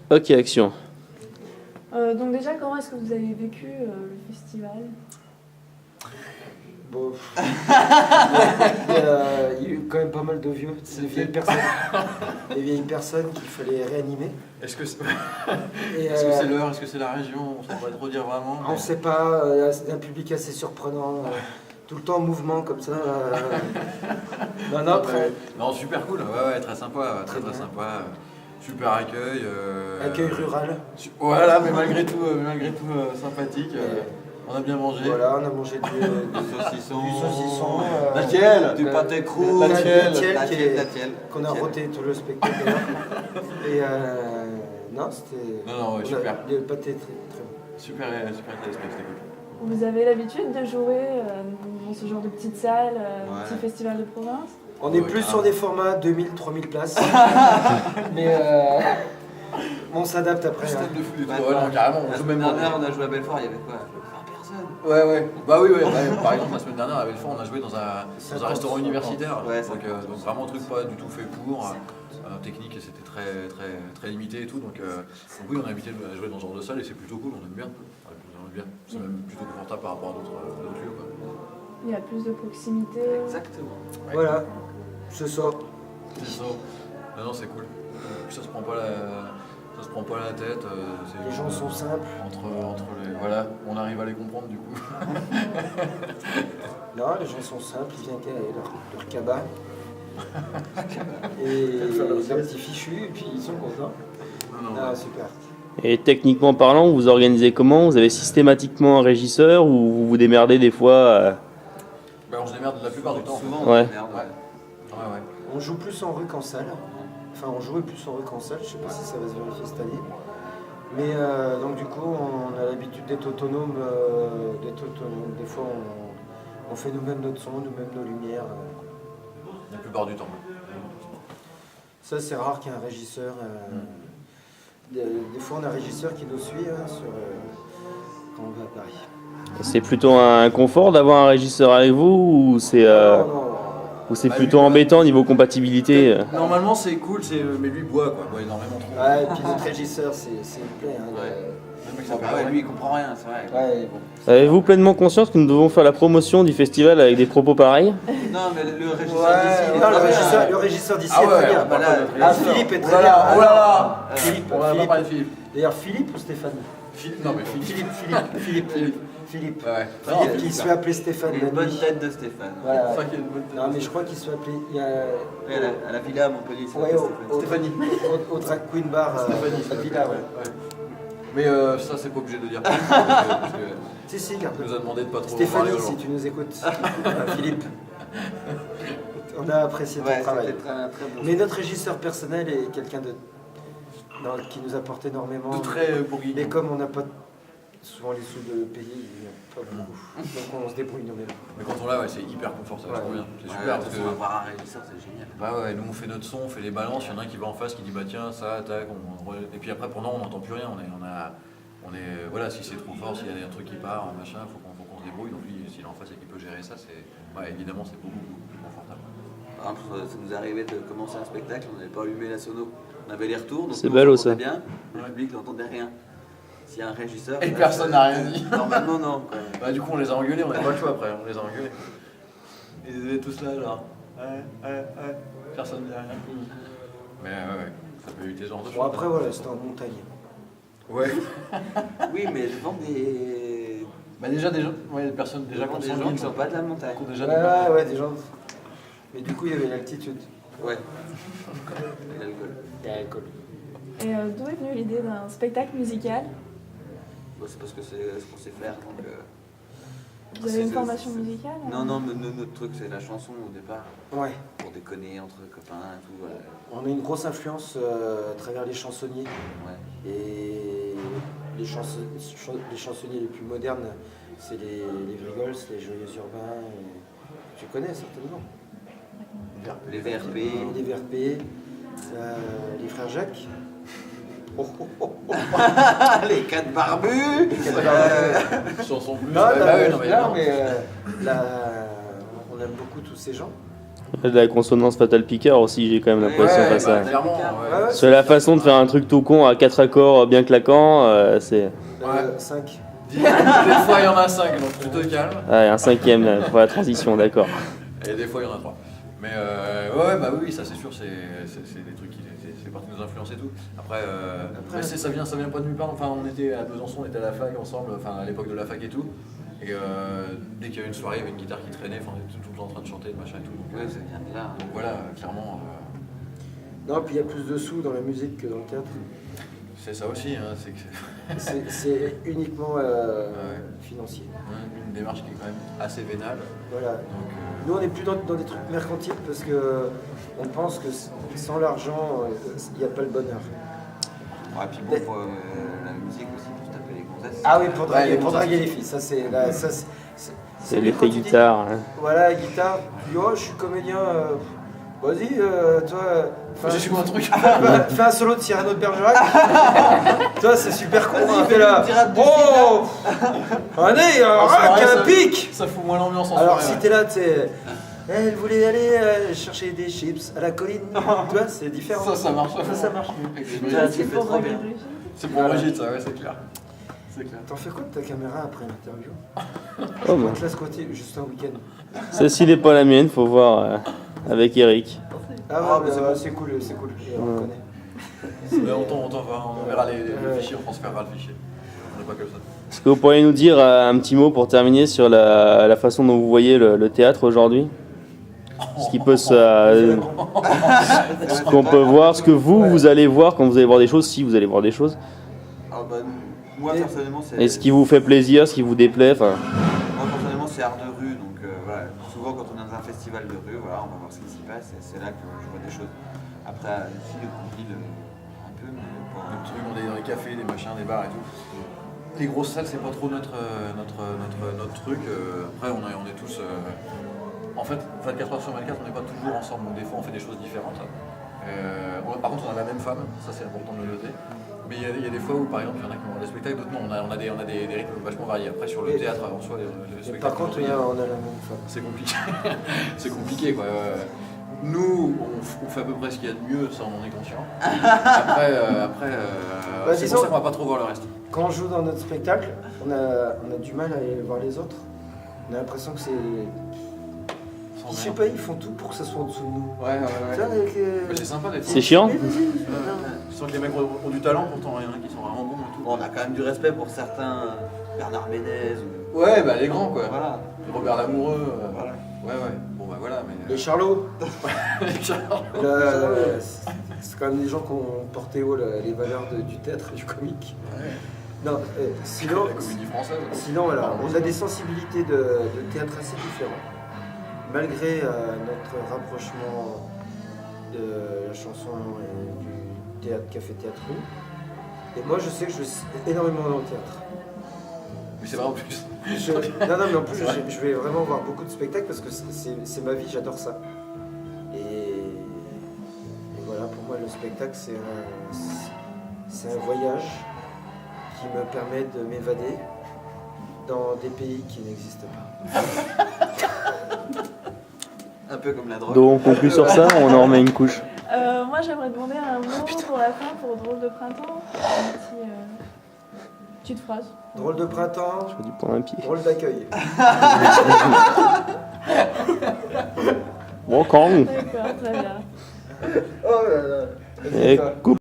Ok, action. Donc déjà, comment est-ce que vous avez vécu le festival? Bon, il y a eu quand même pas mal de vieux, des vieilles personnes. Des vieilles personnes qu'il fallait réanimer. Est-ce que c'est Et, est-ce que c'est l'heure, est-ce que c'est la région? On ne sait pas trop dire vraiment. on ne sait pas, c'est un public assez surprenant, tout le temps en mouvement comme ça. Non, après, Non, super cool, ouais, très sympa, très sympa. Super accueil. accueil rural. Voilà, mais malgré tout sympathique. On a bien mangé. Voilà, on a mangé du saucisson. laquelle Du pâté crou. La Laquelle tielle qu'on a roté tout le spectacle. Et non, c'était. Non, ouais, super. Le pâté très bon. Super téléspectacle, c'était cool. Vous avez l'habitude de jouer dans ce genre de petites salles, Ouais. petits festivals de province? On est Ouais, plus sur des formats 2000-3000 places. Mais on s'adapte après. Stade de foot et tout, Ouais, ouais, non, carrément. On La joue semaine même dernière, on a joué à Belfort, il y avait quoi? 20 personnes. Ouais. Bah oui. Par exemple, la semaine dernière, à Belfort, on a joué dans un restaurant universitaire. Ouais, donc vraiment un truc pas du tout fait pour. Technique, et c'était très limité et tout. Donc oui, on a invité à jouer dans ce genre de salle et c'est plutôt cool, on aime bien. C'est même plutôt confortable par rapport à d'autres lieux, quoi. Il y a plus de proximité. Exactement. Voilà, c'est ça. C'est ça. Non, c'est cool. Ça se prend pas la tête. Les gens sont simples. Entre les. Voilà, on arrive à les comprendre du coup. Non, les gens sont simples, ils viennent avec leur cabas. Et leur petit fichu, et puis ils sont contents. Ah, super. Et techniquement parlant, vous organisez comment? Vous avez systématiquement un régisseur ou vous vous démerdez des fois Bah, on se démerde la plupart du temps. Souvent, Ouais. merde, Ouais. On joue plus en rue qu'en salle. Enfin, on jouait plus en rue qu'en salle, je sais pas si ça va se vérifier cette année. Mais donc du coup, on a l'habitude d'être autonome. Des fois, on fait nous-mêmes notre son, nous-mêmes nos lumières. La plupart du temps. Ça, c'est rare qu'il y ait un régisseur. Des fois, on a un régisseur qui nous suit quand on va à Paris. c'est plutôt un confort d'avoir un régisseur avec vous ou c'est Non. ou c'est Bah, plutôt lui, embêtant niveau compatibilité Normalement, c'est cool, mais lui boit énormément trop. Ouais, et puis notre régisseur, c'est une plaie. Hein, Le mec Ah s'appelle ouais, Laurent. lui il comprend rien, c'est vrai. Ouais, bon. Avez-vous pleinement conscience que nous devons faire la promotion du festival avec des propos pareils? Non, mais le régisseur Ouais, d'ici, il est non, très bien. le régisseur d'ici Ah est ouais, très bien. bah là, Ah, Philippe est Oh très là bien. là, oh là là. Philippe, On va pas parler de Philippe. D'ailleurs, Philippe ou Stéphanie? Non, mais Philippe. Philippe. Ouais. Philippe qui se fait appeler Stéphane. Il a la une bonne nuit. tête de Stéphane. Voilà. Ça qui est une bonne tête. Non, mais je crois qu'il se fait appeler. Il y a, Ouais, à la villa à Montpellier, c'est ouais, Stéphanie. au Drag Queen Bar. Stéphanie, à Villa, ouais. Mais ça, c'est pas obligé de dire. Parce que Si, il garde. nous a demandé de pas trop Stéphanie, parler aux gens. si tu nous écoutes. Philippe. On a apprécié ton Ouais, travail. c'était très bon. Mais notre régisseur personnel est quelqu'un qui nous apporte énormément. De très bourguignon. Mais comme on n'a pas souvent les sous de payer, il n'y a pas beaucoup. Donc on se débrouille nous-mêmes. Mais quand on l'a, ouais, c'est hyper confortable, c'est trop bien. C'est Ouais, super parce que. avoir un régisseur, c'est génial. Bah ouais, nous on fait notre son, on fait les balances, il y en a un qui va en face qui dit bah tiens ça, tac, et puis après pendant on n'entend plus rien, voilà, si c'est trop fort, s'il y a un truc qui part, machin, faut qu'on se débrouille, donc lui s'il est en face et qu'il peut gérer ça, ouais, évidemment c'est beaucoup plus confortable. Par exemple, ça nous arrivait de commencer un spectacle, on n'avait pas allumé la sono. On avait les retours, donc C'est nous, ballot, on entendait ça. bien, le public n'entendait rien. S'il y a un régisseur... Et personne n'a rien dit. Normalement non. Quoi. Bah du coup on les a engueulés, on n'avait pas le choix après, on les a engueulés. Ils étaient tous là genre, ouais, personne ne dit rien. Mais ouais, ça peut éviter ce genre de choses. Bon, après, voilà, c'était en montagne. Ouais. Oui, mais devant des... Bah déjà des gens, ouais, des personnes déjà devant qui des ont gens qui ne sont pas de la montagne. qui ont déjà Ouais, des gens. Mais du coup, il y avait l'altitude. Ouais. Et l'alcool. Il y a l'alcool. Et d'où est venue l'idée d'un spectacle musical? Bon, c'est parce que c'est ce qu'on sait faire. Donc, Vous avez une formation musicale? Non, mais notre truc c'est la chanson au départ. Ouais. Pour déconner entre copains et tout. Voilà. On a une grosse influence à travers les chansonniers. Ouais. Et les chansonniers les plus modernes, c'est les Vrigols, les Joyeux Urbains. Tu connais certainement. Les VRP. Les VRP, les Frères Jacques. Les 4 barbus. Chanson plus. Non, ouais, bah ouais, non, mais non, non. mais on aime beaucoup tous ces gens. De la consonance Fatal Picard aussi, j'ai quand même l'impression Ouais, face à. clairement. Ouais, ouais, C'est la façon de faire un truc tout con à 4 accords bien claquants, c'est. 5. Des fois, il y en a 5, donc tu te calmes. Ah, et un cinquième pour la transition, d'accord. Et des fois, il y en a 3. Mais ouais, bah oui, ça c'est sûr, c'est des trucs qui c'est parti de nos influences et tout. Après, mais ça vient pas de nulle part. Enfin, on était à Besançon, on était à la fac ensemble, enfin à l'époque de la fac et tout. Et dès qu'il y avait une soirée, il y avait une guitare qui traînait, enfin, on était tout le temps en train de chanter, de machin et tout. Donc, Ouais, ça vient de là. donc voilà, clairement, Non, puis il y a plus de sous dans la musique que dans le théâtre. c'est ça aussi, hein, c'est que C'est uniquement financier. une démarche qui est quand même assez vénale. Voilà. Donc, Nous, on n'est plus dans des trucs mercantiles parce que on pense que sans l'argent, il n'y a pas le bonheur. Ouais, puis bon, pour la musique aussi, pour se taper les gonzesses. Ah oui, pour Ouais, draguer les filles. Ça, c'est C'est l'effet guitare. Hein. Voilà, guitare. Puis, oh, je suis comédien. Vas-y, toi. j'ai joué un truc. Fais un solo de Cyrano de Bergerac. Toi, c'est super con. Vas-y, Hein, fais t'es là. une tirade de Oh allez, c'est vrai, un ça- pic. Ça fout moins l'ambiance en Alors, soirée. si t'es là, tu sais. Elle voulait aller chercher des chips à la colline. Tu vois, c'est différent. Ça marche. Ça marche mieux. Avec les Ça, brides, c'est tu fais pour trop draguer bien. Brigitte. C'est pour Brigitte, ça, ouais, c'est clair. C'est clair. T'en fais quoi de ta caméra après l'interview? Oh, On bon. te laisse côté juste un week-end. Celle-ci n'est pas la mienne, faut voir avec Eric. Ah Ah, ouais, mais bah, c'est c'est cool, c'est cool. Et on Ouais. connaît. Mais on verra les fichiers, on transférera le fichier. On n'est pas comme ça. Est-ce que vous pourriez nous dire un petit mot pour terminer sur la façon dont vous voyez le théâtre aujourd'hui? Ce qui peut se, ce qu'on peut voir, ce que vous allez voir quand vous allez voir des choses, si vous allez voir des choses. Ah, bah, moi, personnellement, c'est. Et ce qui vous fait plaisir, ce qui vous déplaît, enfin. Moi, personnellement, c'est art de rue, donc voilà. Souvent, quand on est dans un festival de rue, voilà, on va voir ce qui s'y passe, et c'est là que je vois des choses. Après, ici, le compil, un peu, mais pas. Des trucs dans les cafés, des machins, des bars et tout. Les grosses salles, c'est pas trop notre truc. Après, on est tous. En fait, 24 heures sur 24, on n'est pas toujours ensemble, donc des fois on fait des choses différentes. Par contre, on a la même femme, ça c'est important de le noter. Mais il y a des fois où, par exemple, il y en a qui ont des spectacles, d'autres non, on a des rythmes vachement variés. Après, sur le théâtre en soi, les Et spectacles. par contre, on a la même femme. C'est compliqué. C'est compliqué, quoi. Nous, on fait à peu près ce qu'il y a de mieux, ça on en est conscient. Après, c'est disons- pour ça qu'on va pas trop voir le reste. Quand on joue dans notre spectacle, on a du mal à aller voir les autres. On a l'impression que c'est. Je sais pas, ils font tout pour que ça soit en dessous de nous. Ouais. Tu vois, avec, Mais c'est sympa d'être. C'est chiant? Je sens que les mecs ont du talent, pourtant il y en a qui sont vraiment bons et tout. Bon, on a quand même du respect pour certains, Bernard Ménez ou. Ouais, bah les grands quoi. Voilà. Robert Lamoureux. Voilà. Ouais. Bon bah voilà, mais. Les Charlots, Les Charlots. c'est quand même des gens qui ont porté haut les valeurs du théâtre et du comique. Ouais. Non, sinon, La comédie française. sinon voilà, on a des sensibilités de théâtre assez différentes. Malgré notre rapprochement de la chanson et du théâtre, café-théâtre rue. Et moi, je sais que je vais énormément dans le théâtre. Mais c'est vrai en plus. Non, mais en plus, C'est vrai. je vais vraiment voir beaucoup de spectacles parce que c'est ma vie, j'adore ça. Et voilà, pour moi, le spectacle, c'est un voyage qui me permet de m'évader dans des pays qui n'existent pas. Un peu comme la drogue. Donc on conclut sur ça, on en remet une couche. Moi, j'aimerais demander un mot pour la fin, pour Drôle de printemps. Petite phrase. Drôle de printemps, J'ai dû prendre un pied. drôle d'accueil. Bon, quand D'accord, très bien. Oh là là. Et coupe.